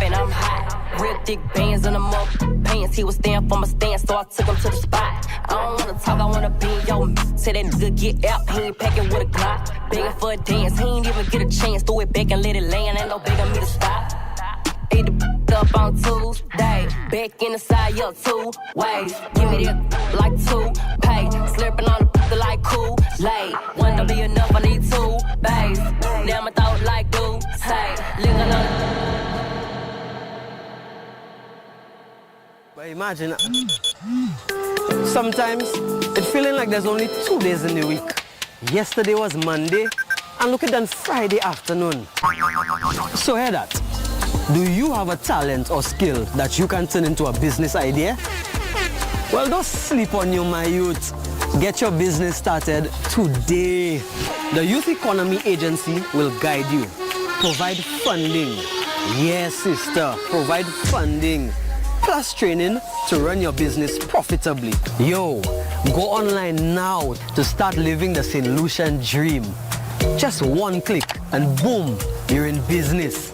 and I'm hot. Real thick bands in the mug pants. He was staying for my stand, so I took him to the spot. I don't wanna talk, I wanna be in your Say that nigga get out, he ain't packing with a Glock. Begging for a dance, he ain't even get a chance. Throw it back and let it land, ain't no begging me to stop. Eat the up on Tuesday, back in the side, yo, 2 ways. Give me that like 2 pay. Slurping on the like Kool-Aid. One don't be enough, I need 2 bays. Damn, I thought like do say, living on. But imagine, sometimes it's feeling like there's only 2 days in the week. Yesterday was Monday, and look at that Friday afternoon. So hear that. Do you have a talent or skill that you can turn into a business idea? Well, don't sleep on you, my youth. Get your business started today. The Youth Economy Agency will guide you. Provide funding. Yes, sister, provide funding. Plus training to run your business profitably. Yo, go online now to start living the St. Lucian dream. Just 1 click and boom, you're in business.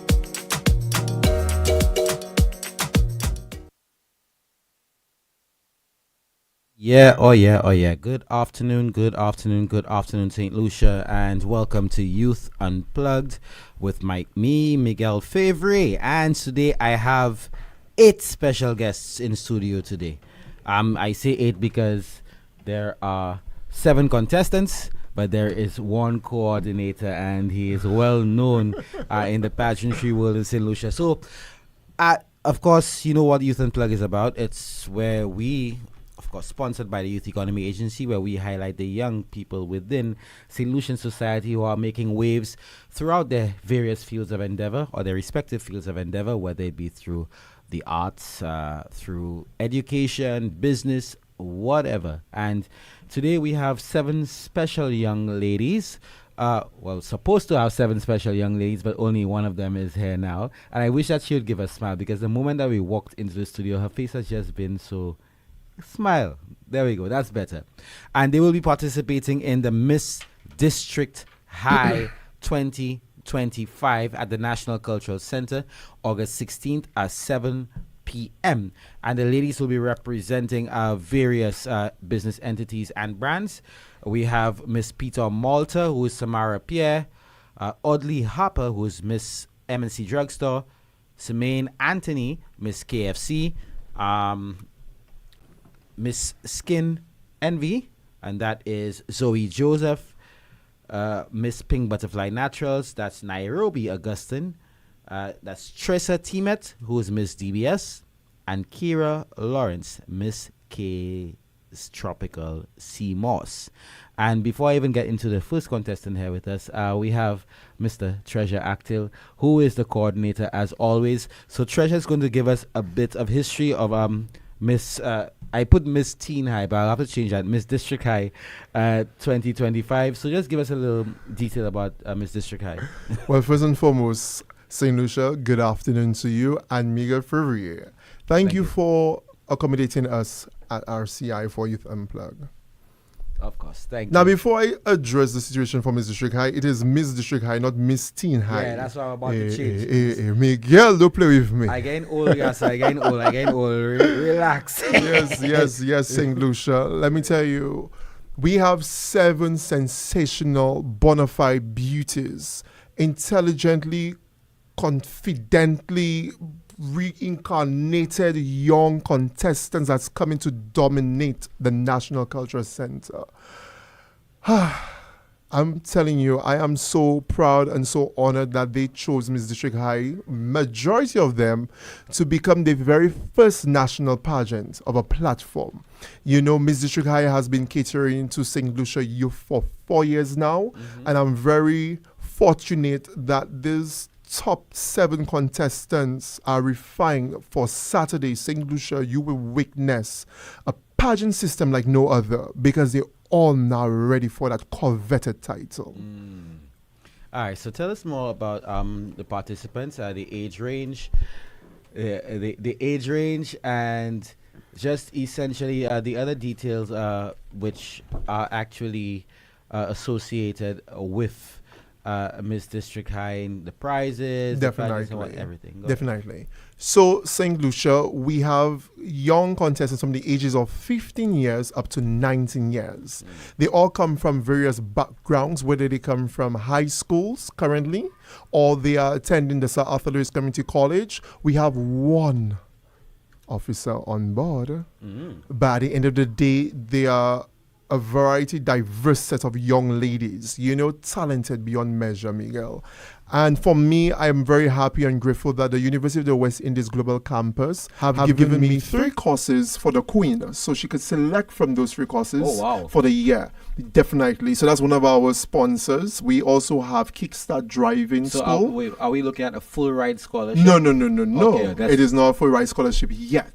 Yeah, oh yeah. Good afternoon, St. Lucia, and welcome to Youth Unplugged with me, Miguel Fevrier. And today I have 8 special guests in studio today. I say 8 because there are 7 contestants, but there is 1 coordinator, and he is well known in the pageantry world in St. Lucia. So, of course, you know what Youth Unplugged is about. It's where we, of course, sponsored by the Youth Economy Agency, where we highlight the young people within St. Lucian society who are making waves throughout their various fields of endeavor, or their respective fields of endeavor, whether it be through the arts, through education, business, whatever. And today we have 7 special young ladies. Supposed to have 7 special young ladies, but only one of them is here now. And I wish that she would give a smile, because the moment that we walked into the studio, her face has just been so... Smile. There we go. That's better. And they will be participating in the Miss District High 2025 at the National Cultural Center, August 16th at 7 p.m. And the ladies will be representing various business entities and brands. We have Miss Peter Malta, who is Samara Pierre, Audley Harper, who is Miss MNC Drugstore, Semaine Anthony, Miss KFC, Miss Skin Envy, and that is Zoe Joseph, Miss Pink Butterfly Naturals, that's Nairobi Augustine, that's Tressa Timet, who is Miss DBS, and Kira Lawrence, Miss K's Tropical Sea Moss. And before I even get into the first contestant here with us, we have Mr. Treasure Actil, who is the coordinator as always. So Treasure is going to give us a bit of history of Miss... I put Miss Teen High, but I'll have to change that. Miss District High 2025. So just give us a little detail about Miss District High. Well, first and foremost, St. Lucia, good afternoon to you and Miguel Fevrier. Thank you for accommodating us at RCI for Youth Unplugged. Of course, thank you. Now, before I address the situation for Miss District High, it is Miss District High, not Miss Teen High. Yeah, that's what I'm about to change. Miguel, don't play with me. I getting old, yes, I getting old. Relax. Yes, St. Lucia. Let me tell you, we have 7 sensational, bona fide beauties, intelligently, confidently reincarnated young contestants that's coming to dominate the National Cultural Center. I'm telling you, I am so proud and so honored that they chose Miss District High, majority of them, to become the very first national pageant of a platform. You know, Miss District High has been catering to St. Lucia youth for 4 years now, and I'm very fortunate that this top 7 contestants are refined for Saturday. St. Lucia, you will witness a pageant system like no other, because they're all now ready for that coveted title. All right, so tell us more about the participants, the age range, and just essentially the other details which are actually associated with Miss District High in the prizes, the pageants and Definitely. everything? Go Definitely. So, St. Lucia, we have young contestants from the ages of 15 years up to 19 years. They all come from various backgrounds, whether they come from high schools currently or they are attending the Sir Arthur Lewis Community College. We have one officer on board. But at the end of the day, they are a variety, diverse set of young ladies, talented beyond measure, Miguel. And for me, I am very happy and grateful that the University of the West Indies Global Campus have given me 3 courses for the Queen. So she could select from those 3 courses for the year. Definitely. So that's one of our sponsors. We also have Kickstart Driving School. Are we looking at a full ride scholarship? No. Okay, it is not a full ride scholarship yet.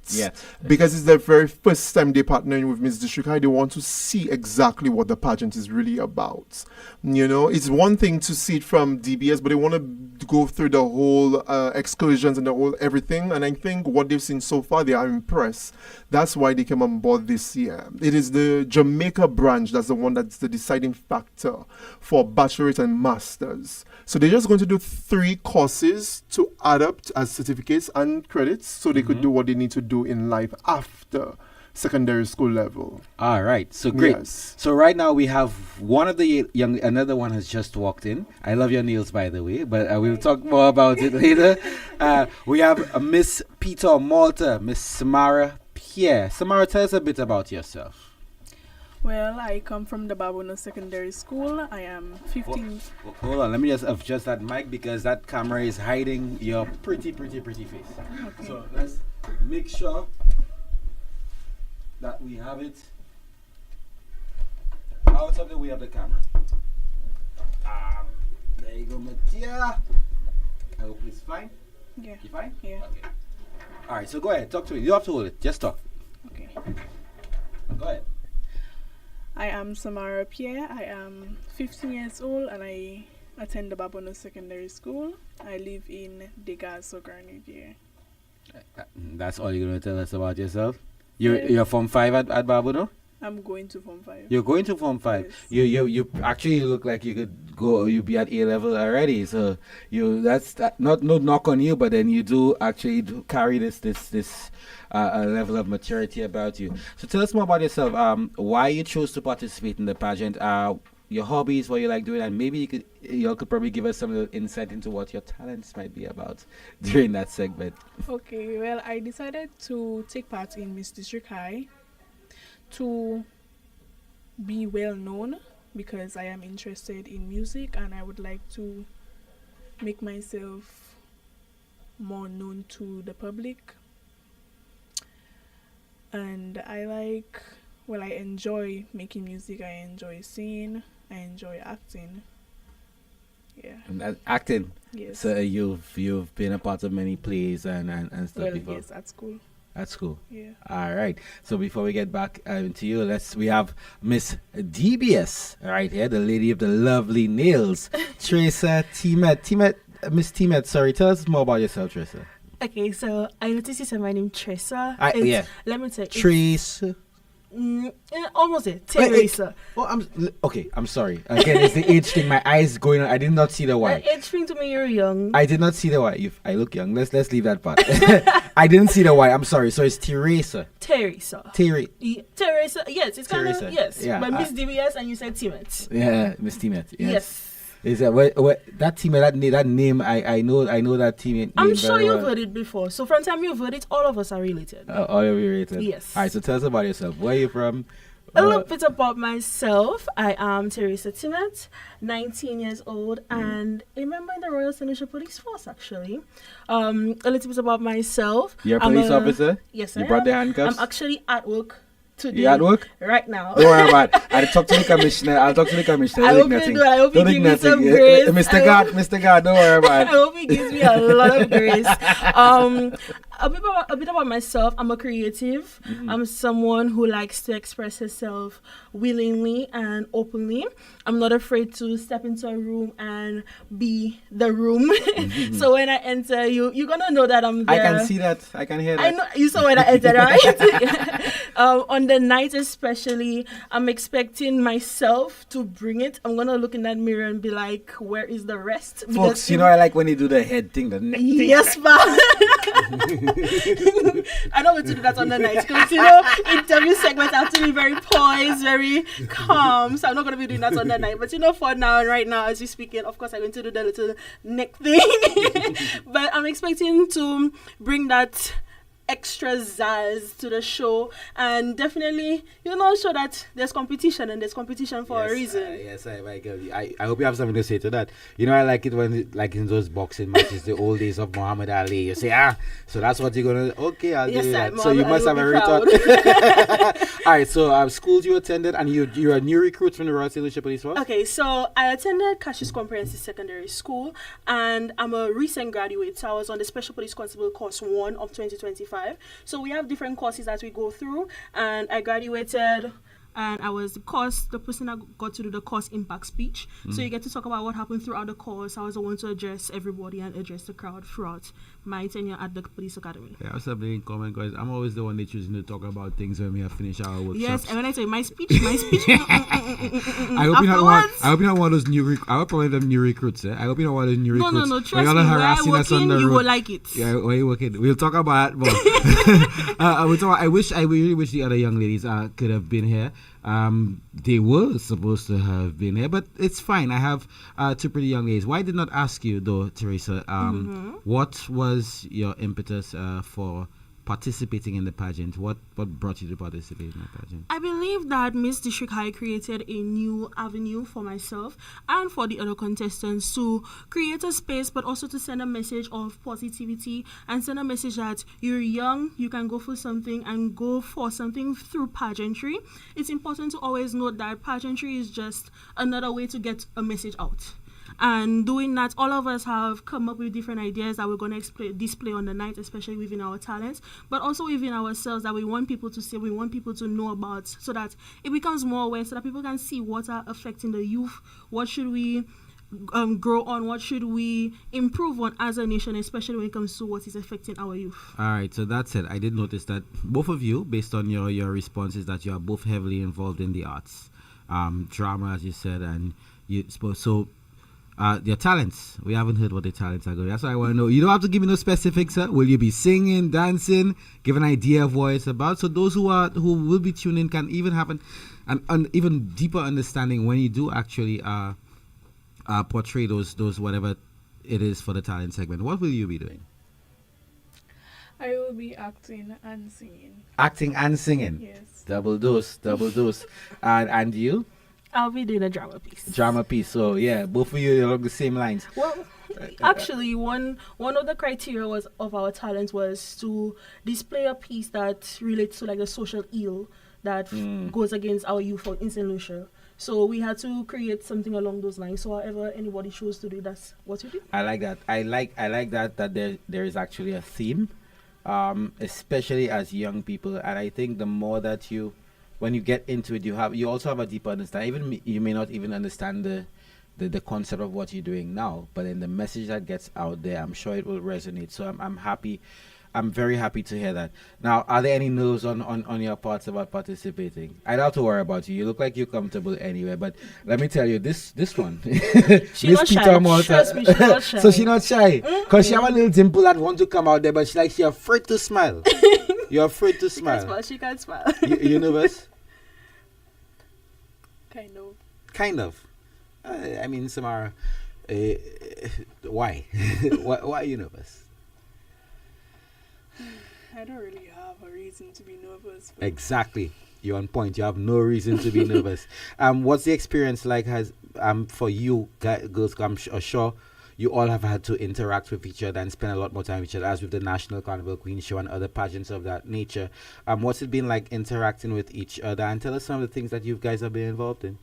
Because it's the very first time they're partnering with Miss District High. They want to see exactly what the pageant is really about. It's one thing to see it from DBS, but they want to go through the whole excursions and the whole everything. And I think what they've seen so far, they are impressed. That's why they came on board this year. It is the Jamaica branch that's the one that's the deciding factor for bachelorate and masters. So they're just going to do 3 courses to add up as certificates and credits so they could do what they need to do in life after secondary school level. All right, so great. Yes. So right now we have one of the another one has just walked in. I love your nails, by the way, but we'll talk more about it later. We have Miss Peter Malta, Miss Samara Pierre. Samara, tell us a bit about yourself. Well, I come from the Babono Secondary School. I am 15. Hold on, let me just adjust that mic because that camera is hiding your pretty face. Okay. So let's make sure that we have it out of the way of the camera. There you go, Mattia. I hope it's fine. Yeah. You fine? Yeah. Okay. All right, so go ahead. Talk to me. You don't have to hold it. Just talk. Okay. Go ahead. I am Samara Pierre. I am 15 years old and I attend the Babono Secondary School. I live in Degas, Garnier. That's all you're going to tell us about yourself? You're Form 5 at Babono? I'm going to Form 5. You're going to Form 5. Yes. You actually look like you could go. You be at A level already. So that's not no knock on you, but then you do actually carry this level of maturity about you. So tell us more about yourself. Why you chose to participate in the pageant. Your hobbies, what you like doing, and maybe you could probably give us some insight into what your talents might be about during that segment. Okay, well, I decided to take part in Miss District High to be well known because I am interested in music and I would like to make myself more known to the public. And I enjoy making music, I enjoy singing, I enjoy acting. Yeah. And that acting. Yes. So you've been a part of many plays and stuff Well, before. yes, at school. At school. Yeah. All right. So before we get back to you, we have Miss DBS right here, the lady of the lovely nails, Teresa Timet. Miss Timet, sorry, tell us more about yourself, Teresa. Okay, so I noticed you said my name Teresa. Yeah. Let me tell you. Teresa. Almost it. Teresa. Oh, I'm sorry. Again, it's the age thing. My eyes going on. I did not see the Y. Age thing to me, you're young. I did not see the Y. I look young. Let's leave that part. I didn't see the Y. I'm sorry. So it's Teresa. Teresa. Teresa. Yes, it's kind of yes. Yeah, but Miss DBS and you said Timet. Yeah, Miss Timet. Yes. Is that what that team that name? I know that team. I'm sure you've heard it before. So from time you've heard it, all of us are related. All of you related. Yes. All right. So tell us about yourself. Where are you from? A little bit about myself. I am Teresa Timet, 19 years old, and a member in the Royal St. Lucia Police Force, actually. A little bit about myself. You're a police officer? Yes, you brought the handcuffs? I'm actually at work today. You at work? Right now. Don't worry about it. I'll talk to the commissioner. I hope you do. I hope he gives me some grace. Mr. God, don't worry about it. I hope he gives me a lot of grace. a bit about myself. I'm a creative. I'm someone who likes to express herself willingly and openly. I'm not afraid to step into a room and be the room. So when I enter, you're gonna know that I'm there. I can see that. I can hear that. I know you saw when I entered, right? On the night especially, I'm expecting myself to bring it. I'm gonna look in that mirror and be like, "Where is the rest?" Folks, you know I like when you do the head thing, the neck thing. Yes, ma'am. I don't want to do that on the night because interview segments have to be very poised, very calm. So I'm not gonna be doing that on the night. But for now and right now, as we're speaking, of course I'm going to do the little neck thing. But I'm expecting to bring that extra zazz to the show, and definitely show that there's competition, and there's competition for a reason. Yes, I hope you have something to say to that. I like it when like in those boxing matches, the old days of Muhammad Ali, you say, so that's what you're gonna, okay, I'll do that. So you must have a thought. All right, so schools you attended, and you're a new recruit from the Royal St. Lucia Police Force? Okay, so I attended Cassius Comprehensive Secondary School, and I'm a recent graduate, so I was on the Special Police Constable Course 1 of 2025. So we have different courses that we go through, and I graduated, and I was the person that got to do the course impact speech. So you get to talk about what happened throughout the course. I was the one to address everybody and address the crowd throughout my tenure at the police academy. Yeah, I have something in common because I'm always the one that choosing to talk about things when we have finished our workshops. Yes, and when I say my speech. I hope you're not one of those new. I hope one of them new recruits. I hope you're not one of those new recruits. No, trust me. Where I work in, you will like it. Yeah, where you working? We'll talk about that. But I really wish the other young ladies could have been here. They were supposed to have been here, but it's fine. I have two pretty young ladies. Why I did not ask you though, Teresa? What was your impetus for participating in the pageant? What brought you to participate in the pageant? I believe that Miss District High created a new avenue for myself and for the other contestants to create a space, but also to send a message of positivity and send a message that you're young, you can go for something and go for something through pageantry. It's important to always note that pageantry is just another way to get a message out. And doing that, all of us have come up with different ideas that we're going to display on the night, especially within our talents, but also within ourselves that we want people to see, we want people to know about, so that it becomes more aware, so that people can see what are affecting the youth, what should we grow on, what should we improve on as a nation, especially when it comes to what is affecting our youth. All right, so that's it. I did notice that both of you, based on your responses, that you are both heavily involved in the arts, drama, as you said, and you spoke so. Your talents. We haven't heard what the talents are going. That's what I want to know. You don't have to give me no specifics, sir. Will you be singing, dancing? Give an idea of what it's about, so those who will be tuning can even have an even deeper understanding when you do actually portray those whatever it is for the talent segment. What will you be doing? I will be acting and singing. Acting and singing. Yes. Double dose. And you? I'll be doing a drama piece. Drama piece. So yeah, both of you along the same lines. Well, actually, one of the criteria of our talents was to display a piece that relates to like the social ill that goes against our youth in St. Lucia. So we had to create something along those lines. So however anybody chose to do, that's what we do. I like that. I like that there is actually a theme, especially as young people. And I think the more that when you get into it, you also have a deeper understanding. Even you may not even understand the concept of what you're doing now, but then the message that gets out there, I'm sure it will resonate. So I'm happy. I'm very happy to hear that. Now, are there any nerves on your parts about participating? I don't have to worry about you. You look like you're comfortable anyway. But let me tell you, this one, she's not shy. Trust me, she's not shy. So she's not shy because she have a little dimple that want to come out there, but she's afraid to smile. You're afraid to smile. She can't smile. You nervous? Kind of. I mean, Samara, why? why are you nervous? I don't really have a reason to be nervous. Exactly. You're on point. You have no reason to be nervous. What's the experience like for you girls? I'm sure you all have had to interact with each other and spend a lot more time with each other, as with the National Carnival Queen Show and other pageants of that nature. What's it been like interacting with each other? And tell us some of the things that you guys have been involved in.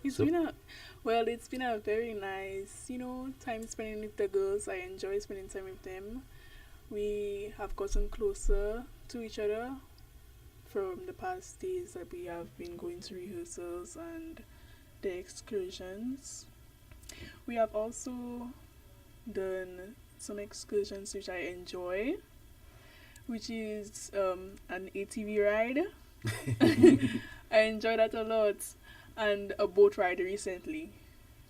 It's been a very nice, time spending with the girls. I enjoy spending time with them. we have gotten closer to each other from the past days that we have been going to rehearsals and the excursions. We have also done some excursions which I enjoy, which is an ATV ride. I enjoy that a lot, and a boat ride recently.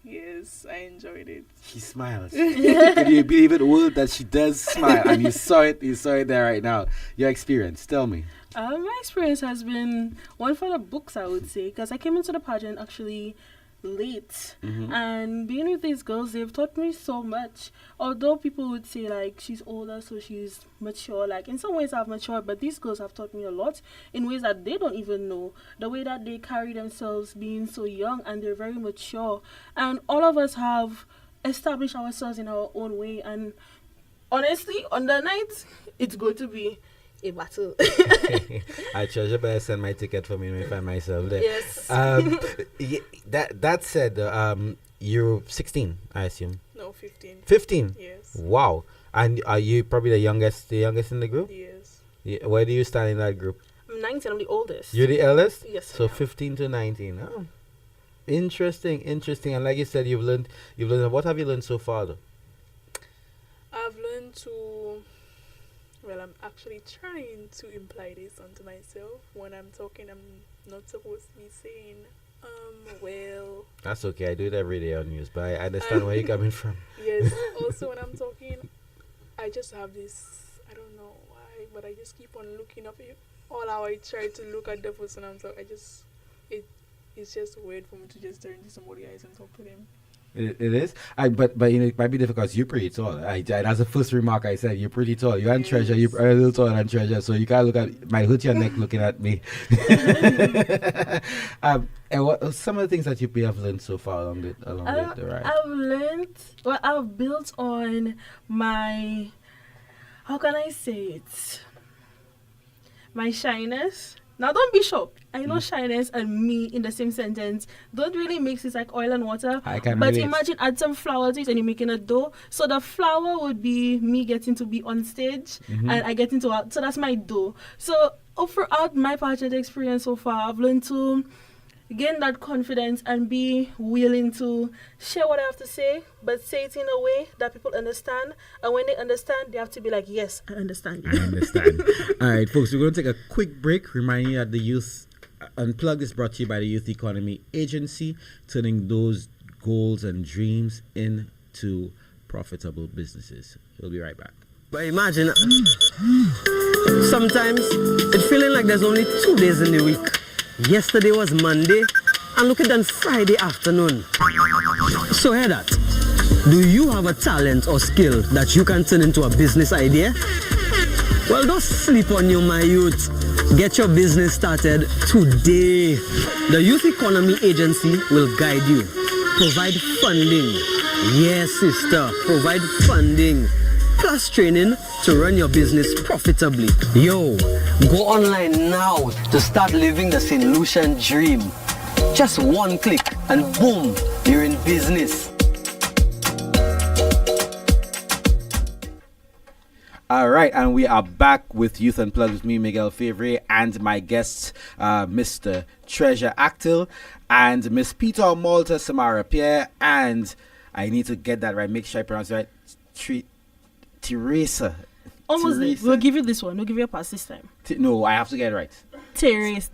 Yes, I enjoyed it. She smiles. Can you believe it, Will, that she does smile? And you saw it there right now. Your experience, tell me. My experience has been one for the books, I would say, because I came into the pageant actually late, and being with these girls, they've taught me so much. Although people would say like she's older so she's mature, like in some ways I've matured, but these girls have taught me a lot in ways that they don't even know, the way that they carry themselves being so young, and they're very mature, and all of us have established ourselves in our own way. And honestly, on the night it's going to be a battle. I treasure better send my ticket for me when I find myself there. Yes. That said, you're 16, I assume. No, 15. 15. Yes. Wow. And are you probably the youngest in the group? Yes. Yeah, where do you stand in that group? I'm 19, I'm the oldest. You're the eldest? Yes. So 15 to 19. Oh. Interesting. And like you said, you've learned. What have you learned so far, though? I've learned to. Well, I'm actually trying to imply this onto myself. When I'm talking, I'm not supposed to be saying, well. That's okay. I do it every day on news, but I understand where you're coming from. Yes. Also, when I'm talking, I just have this, I don't know why, but I just keep on looking up. All how I try to look at the person I'm talking, it's just weird for me to just turn to somebody's eyes and talk to them. It is. But you know, it might be difficult because you're pretty tall. That's the first remark I said. You're pretty tall. You and Treasure, you're a little taller than Treasure, so you can't look at. Might hurt your neck looking at me. And what some of the things that you have learned so far along the ride? I've learned. Well, I've built on my. How can I say it? My shyness. Now, don't be shocked. I know shyness and me in the same sentence don't really mix. It's like oil and water. I can But relate. imagine add some flour to it and you're making a dough. So the flour would be me getting to be on stage and I get into out. So that's my dough. So throughout my pageant experience so far, I've learned to gain that confidence and be willing to share what I have to say, but say it in a way that people understand. And when they understand, they have to be like, yes, I understand you. I understand. All right, folks, we're going to take a quick break, reminding you that the Youth Unplugged is brought to you by the Youth Economy Agency, turning those goals and dreams into profitable businesses. We'll be right back. But imagine, sometimes it's feeling like there's only 2 days in the week. Yesterday was Monday, and look at that Friday afternoon. So hear that. Do you have a talent or skill that you can turn into a business idea? Well, don't sleep on you, my youth. Get your business started today. The Youth Economy Agency will guide you. Provide funding. Yes, sister, provide funding. Plus training to run your business profitably. Yo, go online now to start living the St. Lucian dream. Just one click and boom, you're in business. All right, and we are back with Youth Unplugged with me, Miguel Fevrier, and my guests, Mr. Treasure Actil and Miss Peter Malta Samara Pierre, and I need to get that right, make sure I pronounce it right, Teresa. Almost there. We'll give you this one. We'll give you a pass this time. No, I have to get it right. Teresa.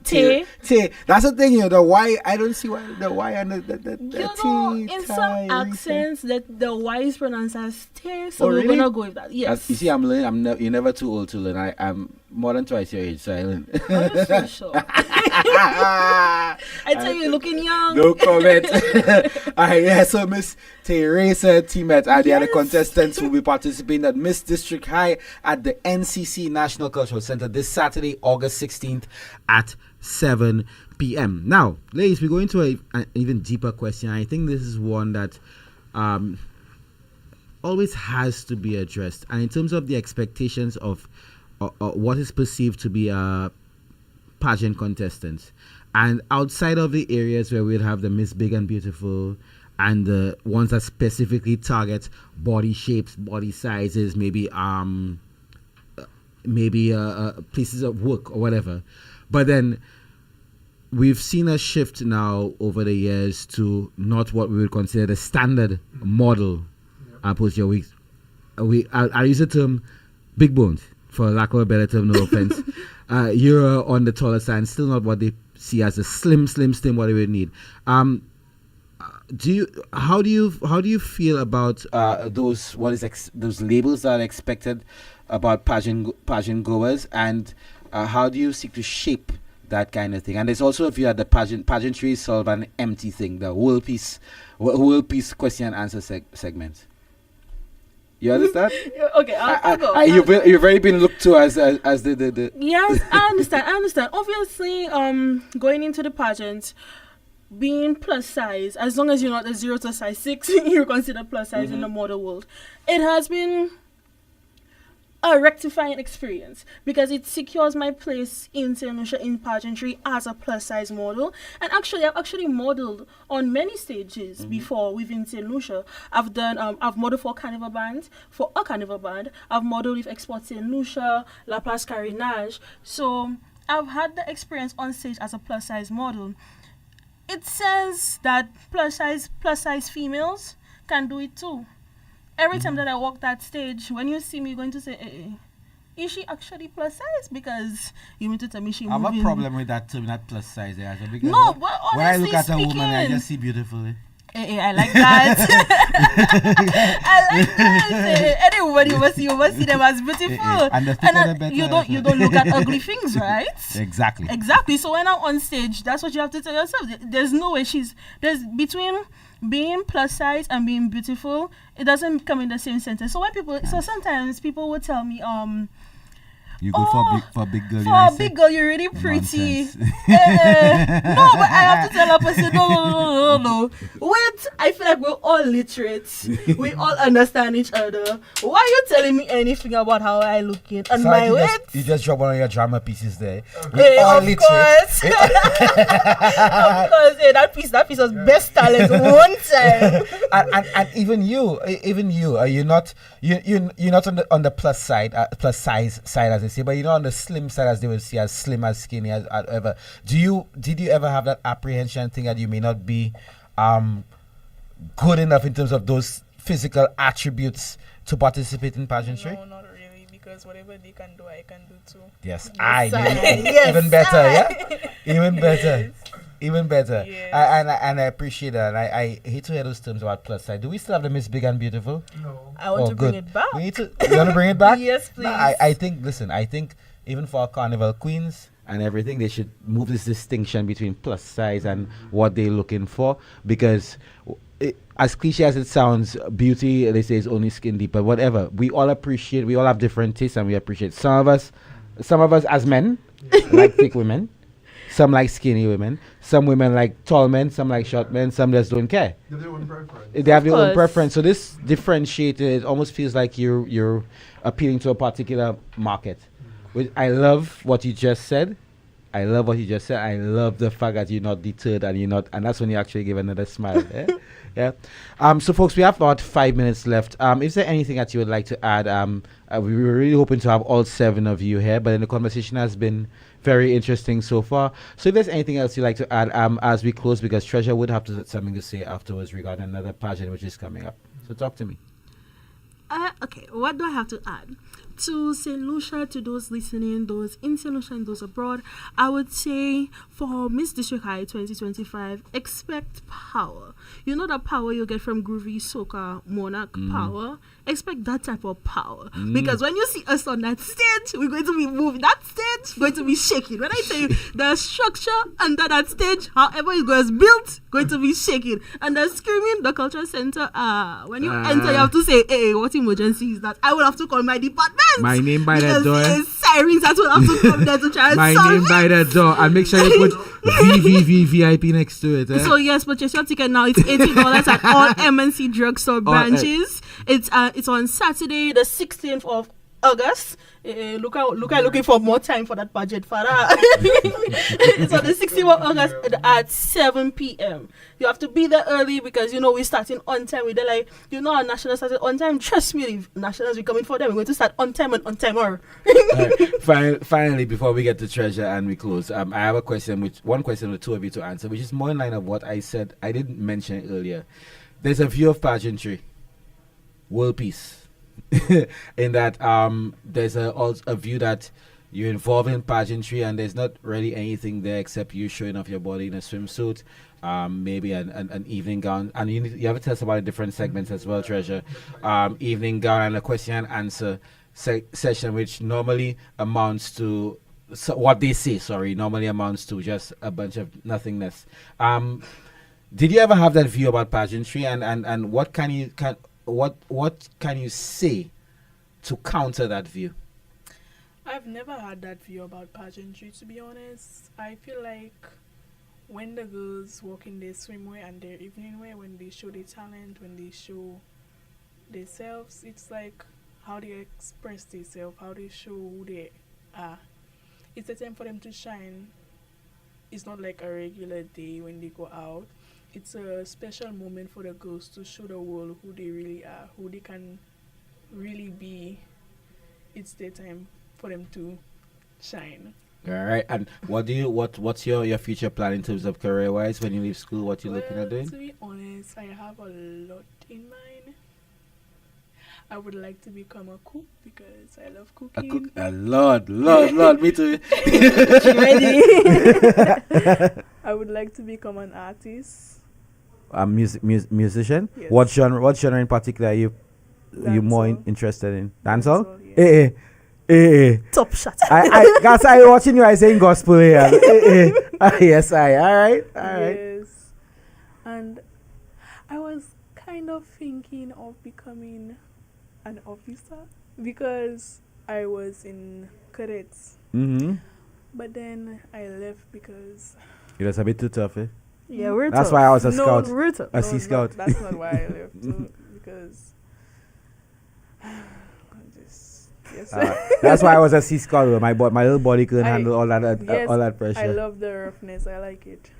That's the thing, you know, the Y, I don't see why the Y and the You know, in some accents, that the Y is pronounced as T, so we're really? gonna go with that. Yes. You see, I'm learning. You're never too old to learn. I'm more than twice your age, so I learn. I'm so sure. I tell you, you're looking young. No comment. All right, yeah. So Miss Teresa Timet and the other contestants will be participating at Miss District High at the NCC National Cultural Center this Saturday, August 16th at 7 p.m. Now, ladies, we go into an even deeper question. I think this is one that always has to be addressed. And in terms of the expectations of what is perceived to be pageant contestants, and outside of the areas where we'd have the Miss Big and Beautiful and the ones that specifically target body shapes, body sizes, maybe maybe places of work or whatever. But then we've seen a shift now over the years to not what we would consider the standard model. I use the term big bones, for lack of a better term, no offense. You're on the taller side, still not what they see as a slim, what they would need. How do you feel about those those labels that are expected about pageant goers, and how do you seek to shape that kind of thing? And there's also, if you had the pageantry is sort of an empty thing, the world peace question and answer segment. You understand? Okay, I'll go. You've already been looked to as the Yes, I understand. Obviously, going into the pageant, being plus size, as long as you're not a 0 to size 6, you're considered plus size in the model world. It has been a rectifying experience because it secures my place in St. Lucia in pageantry as a plus size model. And actually, I've actually modeled on many stages before within St. Lucia. I've modeled for Carnival Band, I've modeled with Export St. Lucia, La Place Carinage. So I've had the experience on stage as a plus size model. It says that plus size females can do it too. Every time that I walk that stage, when you see me, you're going to say, is she actually plus size? Because you mean to tell me she I have moving. a problem with that term, not plus size. Because No, but honestly when I look at a speaking, woman, I just see beautiful. I like that. I like that. Anybody you must see them as beautiful. And the thicker the better. You don't look at ugly things, right? Exactly. So when I'm on stage, that's what you have to tell yourself. There's no way there's between being plus size and being beautiful, it doesn't come in the same sentence. So sometimes people will tell me, you go for a big girl. For a big girl, you're really pretty. No, but I have to tell a person, no. Wait, I feel like we're all literate. We all understand each other. Why are you telling me anything about how I look in and my weight? You just drop one of your drama pieces there. Of course. That piece was best talent one time. and even you, you're not on the plus size side as they say, but you're not on the slim side as they would see, as slim, as skinny, as ever. Did you ever have that apprehension thing that you may not be good enough in terms of those physical attributes to participate in pageantry? No, not really, because whatever they can do, I can do too. Yes, Yes, even better, yeah? Even better. Yes. Even better. Yes. And I appreciate that. I hate to hear those terms about plus size. Do we still have the Miss Big and Beautiful? No. I want to bring it back. You want to bring it back? Yes, please. No, I think even for our carnival queens and everything, they should move this distinction between plus size and what they're looking for, because as cliche as it sounds, beauty, they say, is only skin deep, but whatever. We all have different tastes, and we appreciate. Some of us as men like thick women. Some like skinny women. Some women like tall men. Some like short men. Some just don't care. They have their own preference. They have their own preference. So this differentiated, it almost feels like you're appealing to a particular market. Which I love what you just said. I love the fact that you're not deterred and that's when you actually give another smile. Yeah. So folks, we have about 5 minutes left. Is there anything that you would like to add? We were really hoping to have all 7 of you here, but then the conversation has been very interesting so far. So if there's anything else you'd like to add as we close, because Treasure would have something to say afterwards regarding another pageant which is coming up. So talk to me. Okay, what do I have to add? To St. Lucia, to those listening, those in St. Lucia and those abroad, I would say for Miss District High 2025, expect power. You know that power you get from Groovy Soca Monarch power? Expect that type of power. Because when you see us on that stage, we're going to be moving. That stage going to be shaking. When I tell you the structure under that stage, however it was built, going to be shaking. And the screaming, the cultural center, when you enter, you have to say, hey, what emergency is that? I will have to call my department. My name by the door. Sirens that will have to come there to try and my solve name it. by the door. And make sure you put VIP next to it. So yes, purchase your ticket now. It's $80 at all MNC drugstore branches. It's on Saturday, the 16th of August. Look out looking for more time for that budget for that. It's on the 16th of August at 7 p.m. You have to be there early because we're starting on time. We're like, our national started on time. Trust me, if nationals we coming for them, we're going to start on time and on timer. Finally, before we get to treasure and we close, I have a question, one question for the two of you to answer, which is more in line of what I said. I didn't mention it earlier. There's a view of pageantry, world peace. In that there's a view that you're involved in pageantry and there's not really anything there except you showing off your body in a swimsuit, maybe an evening gown, and you have to tell us about the different segments as well, Treasure. Evening gown and a question and answer session, which normally amounts to what they say. Normally amounts to just a bunch of nothingness. Did you ever have that view about pageantry, and what can you say to counter that view? I've never had that view about pageantry, to be honest. I feel like when the girls walk in their swimwear and their evening wear, when they show their talent, when they show themselves, it's like how they express themselves, how they show who they are. It's a time for them to shine. It's not like a regular day when they go out. It's a special moment for the girls to show the world who they really are, who they can really be. It's their time for them to shine. All right. And what's your future plan in terms of career-wise when you leave school? What you're looking at doing? To be honest, I have a lot in mind. I would like to become a cook because I love cooking. Lord, me too. I would like to become an artist. A musician? Yes. What genre in particular are you more interested in? Dancehall? Yes. Top shot. I watching you. I saying gospel here. Yes, all right. Yes. And I was kind of thinking of becoming an officer because I was in cadets. Mm-hmm. But then I left because It was a bit too tough, eh? Yeah, we're That's tough. why I was a scout. We're tough. A Sea Scout. That's not why I left. Because that's why I was a Sea Scout. My little body couldn't handle all that yes, all that pressure. I love the roughness. I like it.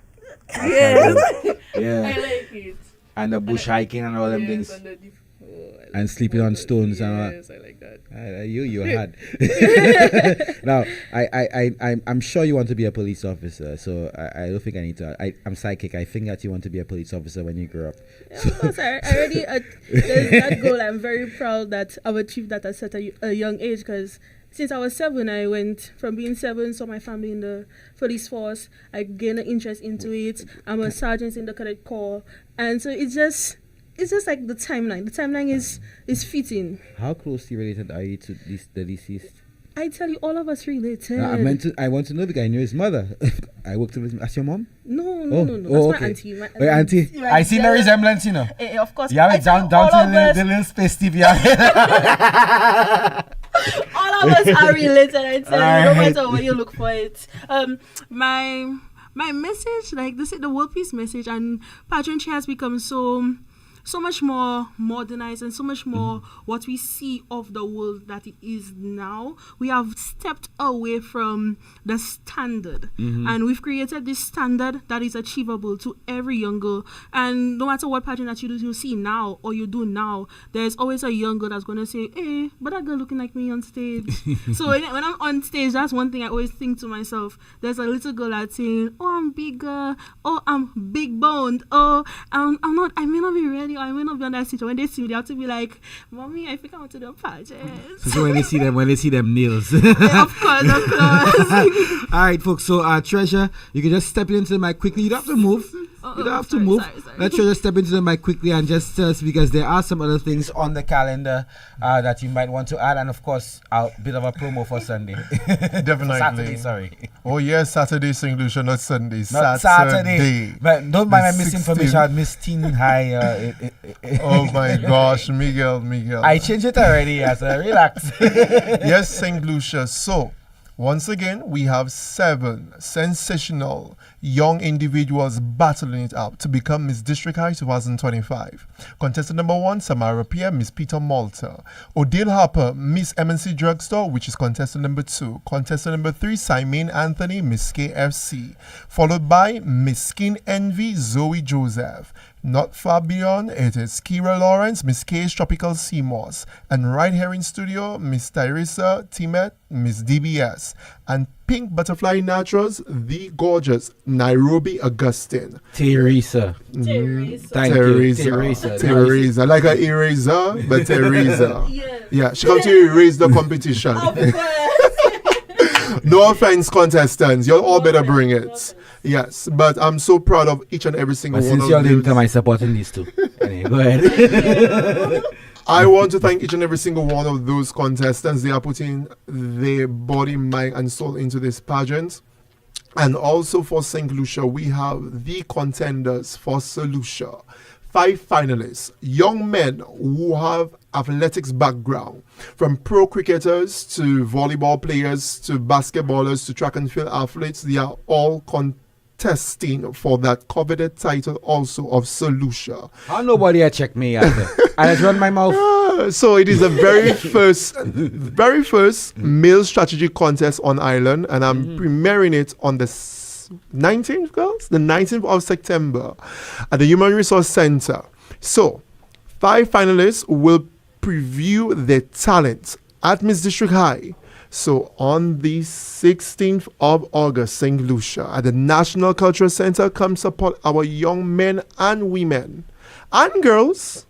Yes. Yeah. I like it. And the bush hiking and all them things. And, And sleeping on stones and all. Yes, I like that. You had. Now, I'm sure you want to be a police officer, so I don't think I need to. I'm psychic. I think that you want to be a police officer when you grow up. Yeah, of course, I already there's that goal. I'm very proud that I've achieved that at such a young age because since I was 7, I went from being 7, saw my family in the police force. I gained an interest into it. I'm a sergeant in the cadet corps, and so it's just like the timeline. The timeline is fitting. How closely related are you to the deceased? I tell you, all of us related. I want to know because I knew his mother. I worked with him. That's your mom? No. That's okay. my auntie. My auntie. I see the resemblance, you know. Of course. You have it down to the little space TV. All of us are related. I tell you, no matter where you look for it. My message, like this is the world peace message, and pageantry has become so much more modernized and so much more what we see of the world that it is now. We have stepped away from the standard and we've created this standard that is achievable to every young girl. And no matter what pageant that you see now or you do now, there's always a young girl that's going to say, hey, but that girl looking like me on stage. So when I'm on stage, that's one thing I always think to myself. There's a little girl that's saying, oh, I'm bigger. Oh, I'm big boned. Oh, I may not be ready. I may not be on that stage. When they see me, they have to be like, Mommy, I think I want to do a pageant. So when they see them nails. Yeah, of course. All right, folks. So Treasure, you can just step into the mic quickly. You don't have to move. You don't have to move. Sorry. Let Treasure step into the mic quickly and just tell us because there are some other things on the calendar that you might want to add, and of course, a bit of a promo for Sunday. Definitely. Saturday, sorry. Oh yes, Saturday, St. Lucia, not Sunday. Not Saturday. But don't mind my misinformation. I Miss Teen High. Oh my gosh, Miguel. I changed it already. Relax. Yes, St. Lucia. So, Once again, we have 7 sensational young individuals battling it out to become Miss District High 2025. Contestant number 1, Samara Pierre, Miss Peter Malta. Odile Harper, Miss MNC Drugstore, which is contestant number 2. Contestant number 3, Simon Anthony, Miss KFC. Followed by Miss Skin Envy, Zoe Joseph. Not far beyond, it is Kira Lawrence, Miss K's Tropical Seamoss. And right here in studio, Miss Tyrisa Timet, Miss DBS. And Pink Butterfly Naturals, the gorgeous Nairobi Augustine. Teresa. Thank you. Teresa. Teresa. Like an eraser, but Teresa. Yes. Yeah, she come to erase the competition. No offense, contestants. You'll all better bring it. Yes, but I'm so proud of each and every single But one since of y'all didn't these. come, I supporting these two. Anyway, go ahead. I want to thank each and every single one of those contestants. They are putting their body, mind, and soul into this pageant. And also for St. Lucia, we have the contenders for St. Lucia. 5 finalists, young men who have athletics background, from pro cricketers to volleyball players to basketballers to track and field athletes. They are all contesting for that coveted title also of St. Lucia. How nobody had checked me out there? I just run my mouth. So it is the very first male strategic contest on island, and I'm premiering it on the 19th, girls, the 19th of September at the Human Resource Center. So 5 finalists will preview their talent at Miss District High. So on the 16th of August, St. Lucia at the National Cultural Center, come support our young men and women and girls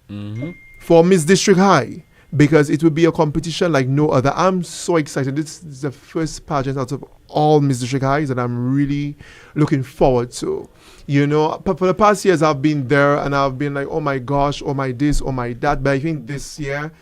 for Miss District High, because it will be a competition like no other. I'm so excited. This is the first pageant out of all Miss District Highs that I'm really looking forward to. You know, for the past years I've been there and I've been like, oh my gosh, oh my this, oh my that. But I think this year,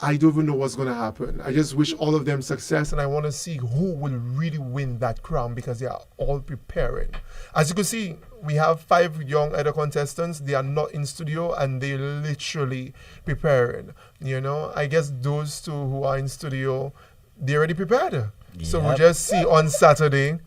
I don't even know what's going to happen. I just wish all of them success, and I want to see who will really win that crown, because they are all preparing. As you can see, we have 5 young other contestants. They are not in studio and they literally preparing. You know, I guess those 2 who are in studio, they're already prepared. So we'll just see on Saturday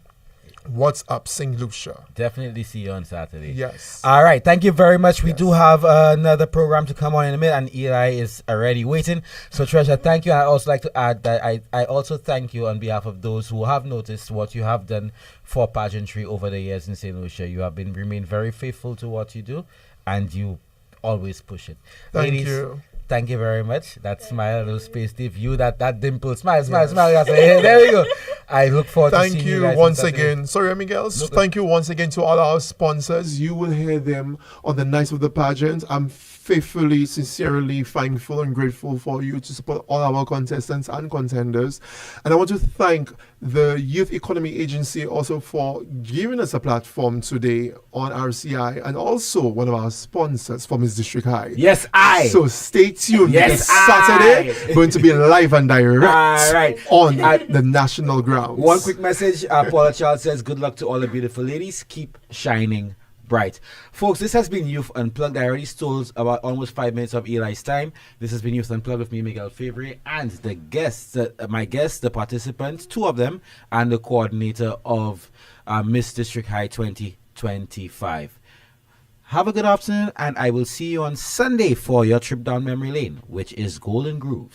what's up, St. Lucia. Definitely see you on Saturday. Yes. All right. Thank you very much. We do have another program to come on in a minute, and Eli is already waiting. So, Treasure, thank you. I also like to add that I also thank you on behalf of those who have noticed what you have done for pageantry over the years in St. Lucia. You have remained very faithful to what you do, and you always push it. Thank Ladies, you. thank you very much. That smile, little space, the view, that dimple, smile. Yes, there we go. I look forward to seeing you guys once on Saturday. again. Sorry, Miguel. Thank you once again to all our sponsors. You will hear them on the night of the pageant. I'm faithfully, sincerely thankful and grateful for you to support all our contestants and contenders. And I want to thank the Youth Economy Agency also for giving us a platform today on RCI, and also one of our sponsors for Miss District High. Yes, I. So stay tuned. Yes, because Saturday going to be live and direct All right. on at the national grounds. One quick message. Paula Charles says, good luck to all the beautiful ladies. Keep shining bright. Folks, this has been Youth Unplugged. I already stole about almost 5 minutes of Eli's time. This has been Youth Unplugged with me, Miguel Fevrier, and the guests, my guests, the participants, 2 of them, and the coordinator of Miss District High 2025. Have a good afternoon, and I will see you on Sunday for your trip down memory lane, which is Golden Grooves.